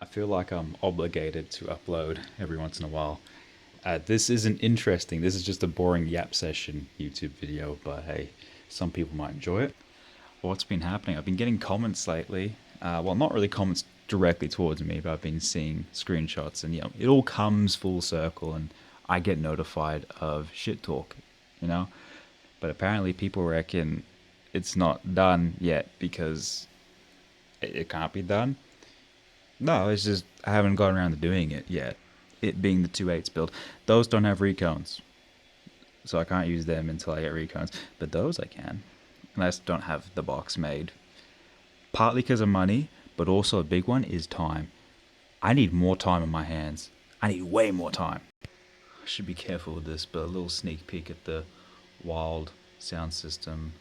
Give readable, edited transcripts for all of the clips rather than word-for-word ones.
I feel like I'm obligated to upload every once in a while. This isn't interesting. This is just a boring yap session YouTube video, but hey, some people might enjoy it. What's been happening? I've been getting comments lately. Well, not really comments directly towards me, but I've been seeing screenshots, and it all comes full circle, and I get notified of shit talk, you know. But apparently, people reckon it's not done yet because it can't be done. No, it's just I haven't gotten around to doing it yet. It being the 2.8s build. Those don't have recones, so I can't use them until I get recones. But those I can, and I just don't have the box made. Partly because of money, but also a big one is time. I need more time in my hands. I need way more time. I should be careful with this, but a little sneak peek at the wild sound system,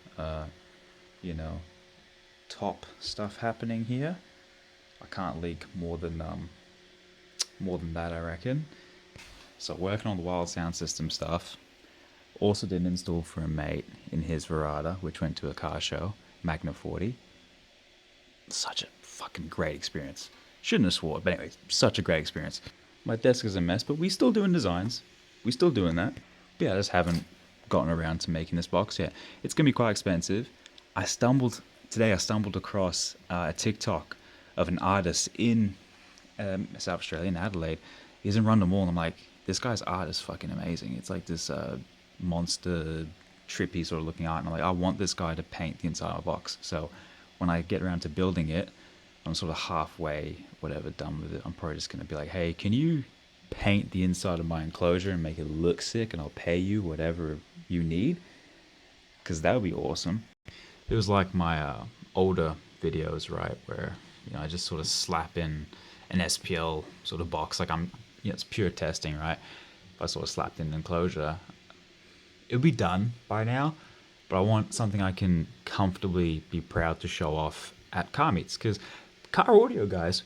you know, top stuff happening here. I can't leak more than that, I reckon. So working on the wild sound system stuff. Also did an install for a mate in his Verada, which went to a car show, Magna 40. Such a fucking great experience. Shouldn't have swore, but anyway, such a great experience. My desk is a mess, but we still doing designs. We still doing that. But yeah, I just haven't gotten around to making this box yet. It's gonna be quite expensive. Today I stumbled across a TikTok of an artist in South Australia, in Adelaide. He's in Rundle Mall, and I'm like, this guy's art is fucking amazing. It's like this monster, trippy sort of looking art, and I'm like, I want this guy to paint the entire box. So when I get around to building it, I'm sort of halfway, whatever, done with it. I'm probably just gonna be like, hey, can you paint the inside of my enclosure and make it look sick, and I'll pay you whatever you need, because that would be awesome. It was like my older videos, right, where I just sort of slap in an SPL sort of box, like it's pure testing, right? If I sort of slapped in an enclosure, it would be done by now, but I want something I can comfortably be proud to show off at car meets, because car audio guys,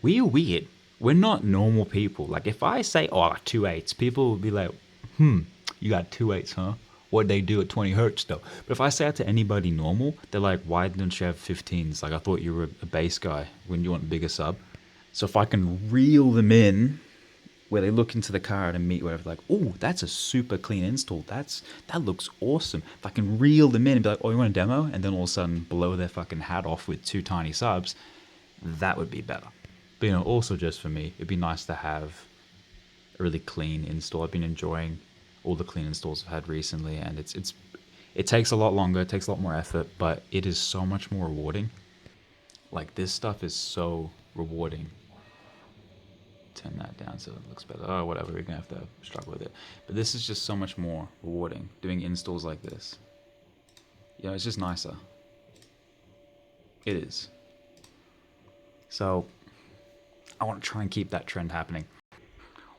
we're weird. We're not normal people. Like if I say, oh, I got 2.8s, people will be like, you got 2.8s, huh? What'd they do at 20 hertz though? But if I say that to anybody normal, they're like, why didn't you have 15s? Like I thought you were a bass guy when you want a bigger sub. So if I can reel them in where they look into the car at a meet, whatever, like, oh, that's a super clean install. That looks awesome. If I can reel them in and be like, oh, you want a demo? And then all of a sudden blow their fucking hat off with 2 tiny subs, that would be better. But also just for me, it'd be nice to have a really clean install. I've been enjoying all the clean installs I've had recently, and it takes a lot longer, it takes a lot more effort, but it is so much more rewarding. Like this stuff is so rewarding. Turn that down so it looks better. Oh, whatever, we're gonna have to struggle with it. But this is just so much more rewarding, doing installs like this. It's just nicer. It is. So I want to try and keep that trend happening,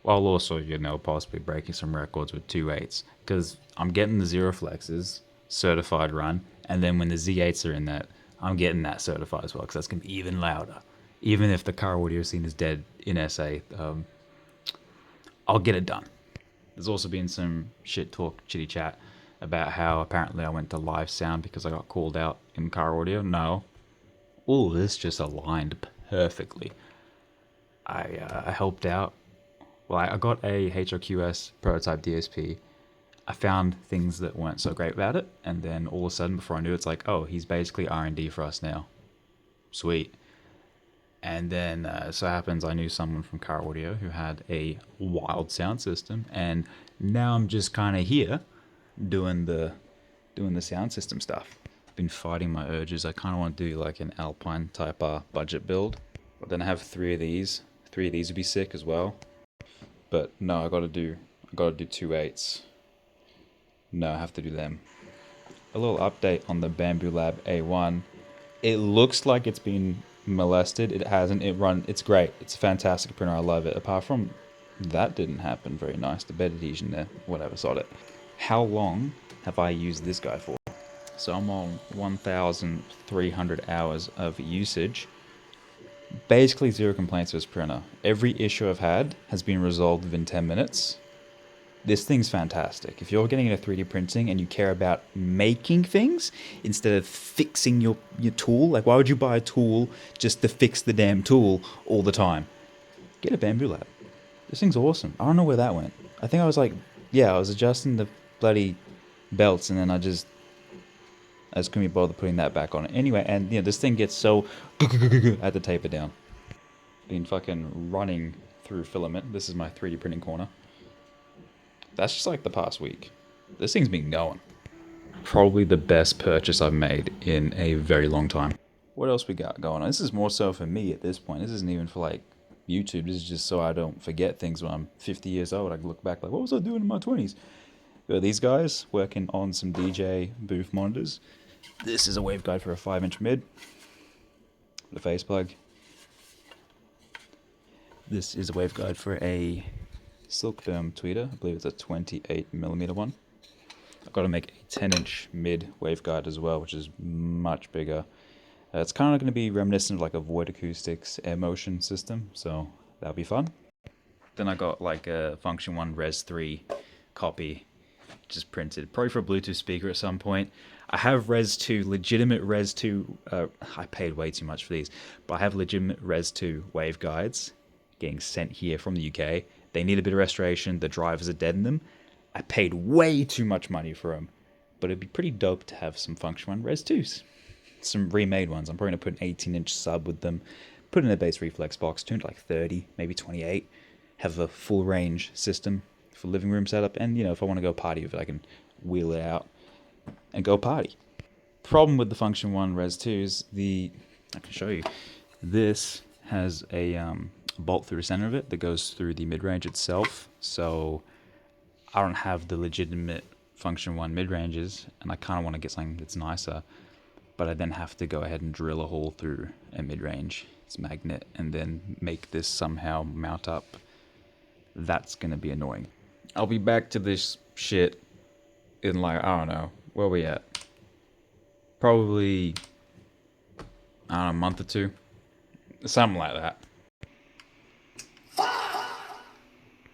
while also, possibly breaking some records with 2.8s, because I'm getting the Zero Flexes certified run, and then when the Z8s are in that, I'm getting that certified as well, because that's going to be even louder. Even if the car audio scene is dead in SA, I'll get it done. There's also been some shit talk, chitty chat, about how apparently I went to live sound because I got called out in car audio. No. All this just aligned perfectly. I helped out. Well, I got a HRQS prototype DSP. I found things that weren't so great about it, and then all of a sudden, before I knew it, it's like, oh, he's basically R&D for us now. Sweet. And then, so happens I knew someone from car audio who had a wild sound system, and now I'm just kind of here doing the sound system stuff. I've been fighting my urges. I kind of want to do like an Alpine type budget build, but then I have 3 of these. 3 of these would be sick as well. But no, I gotta do 2.8s. No, I have to do them. A little update on the Bamboo Lab A1. It looks like it's been molested. It hasn't. It's great. It's a fantastic printer. I love it. Apart from that didn't happen very nice. The bed adhesion there, whatever, sod it. How long have I used this guy for? So I'm on 1,300 hours of usage. Basically 0 complaints with this printer. Every issue I've had has been resolved within 10 minutes. This thing's fantastic. If you're getting into 3D printing and you care about making things instead of fixing your tool, like why would you buy a tool just to fix the damn tool all the time? Get a Bamboo Lab. This thing's awesome. I don't know where that went. I think I was like, yeah, I was adjusting the bloody belts and then I just couldn't be bothered putting that back on it. Anyway, and this thing gets so I had to tape it down. Been fucking running through filament. This is my 3D printing corner. That's just like the past week. This thing's been going. Probably the best purchase I've made in a very long time. What else we got going on? This is more so for me at this point. This isn't even for like YouTube. This is just so I don't forget things when I'm 50 years old. I can look back like, what was I doing in my 20s? But these guys working on some DJ booth monitors. This is a waveguide for a 5-inch mid. The face plug. This is a waveguide for a Silkderm tweeter. I believe it's a 28mm one. I've got to make a 10-inch mid waveguide as well, which is much bigger. It's kind of going to be reminiscent of like a Void Acoustics air motion system, so that'll be fun. Then I got like a Function 1 Res 3 copy, just printed, probably for a Bluetooth speaker at some point. I have Res 2, legitimate Res 2, I paid way too much for these, but I have legitimate Res 2 waveguides getting sent here from the UK. They need a bit of restoration, the drivers are dead in them. I paid way too much money for them, but it'd be pretty dope to have some Function 1 Res 2s. Some remade ones. I'm probably going to put an 18-inch sub with them, put in a bass reflex box, tune to like 30, maybe 28, have a full range system for living room setup, and if I want to go party with it, I can wheel it out and go party. Problem with the Function 1 Res 2s, I can show you, this has a bolt through the center of it that goes through the mid-range itself, so I don't have the legitimate Function 1 mid-ranges, and I kind of want to get something that's nicer, but I then have to go ahead and drill a hole through a mid-range, it's magnet, and then make this somehow mount up. That's going to be annoying. I'll be back to this shit in like, I don't know, where are we at? Probably, I don't know, a month or two. Something like that.